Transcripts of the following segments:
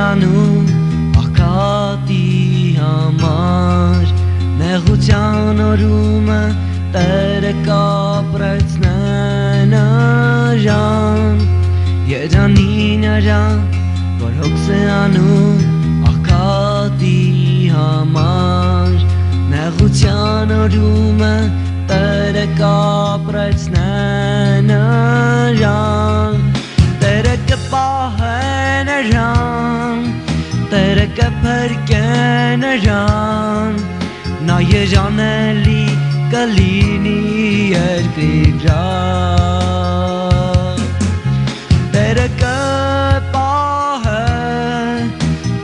անում աղքատի համար նեղության օրումը Տերը կապրեց նրան Երջանի նրան որ հոգս է անում աղքատի համար նեղության օրումը Տերը կապրեց նրան Տերը կպահե նրան Տերը կփրկե նրան Նա երջանելի կլինի երկրի վրա Տերը կպահե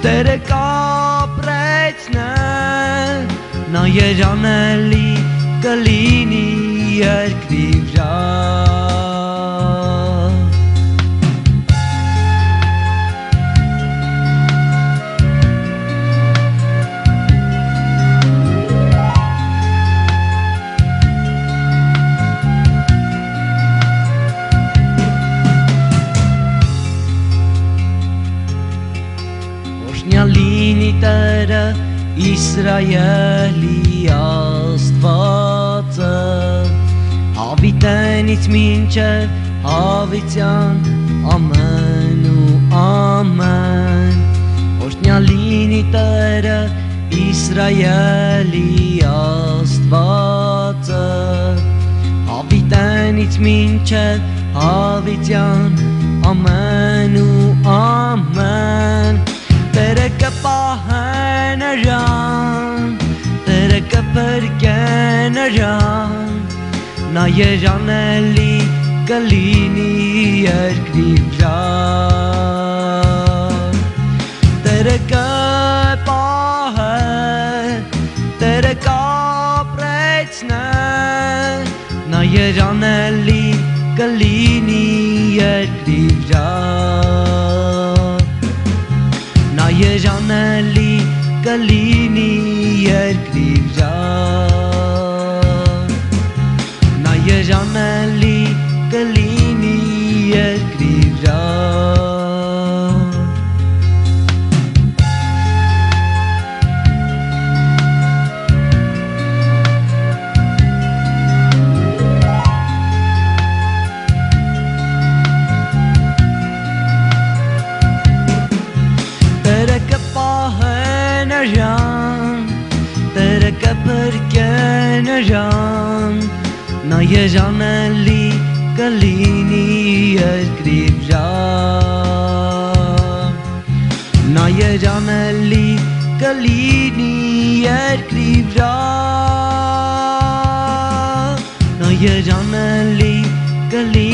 Տերը կապրեցնե Նա երջանելի կլինի երկրի վրա Լինի Տերը Իսրայելի Աստվածը Հավիտենից մինչև հավիտյան ամեն ու ամեն Օրհնյալ լինի Տերը Իսրայելի Աստվածը Հավիտենից մինչև հավիտյան ամեն ու ամեն Տերը կպահե նրան, Տերը կփրկե նրան, Նա երջանելի կլինի երկրի վրա Տերը կպահե, Տերը կապրեցնե, Նա երջանելի կլինի երկրի վրա Նա երջանելի կլինի երկրի վրա Նա երջանելի կլինի երկրի վրա Տերը կփրկե նրան, Նա երջանելի կլինի երկրի վրա Նա երջանելի կլինի երկրի վրա Նա երջանելի կլինի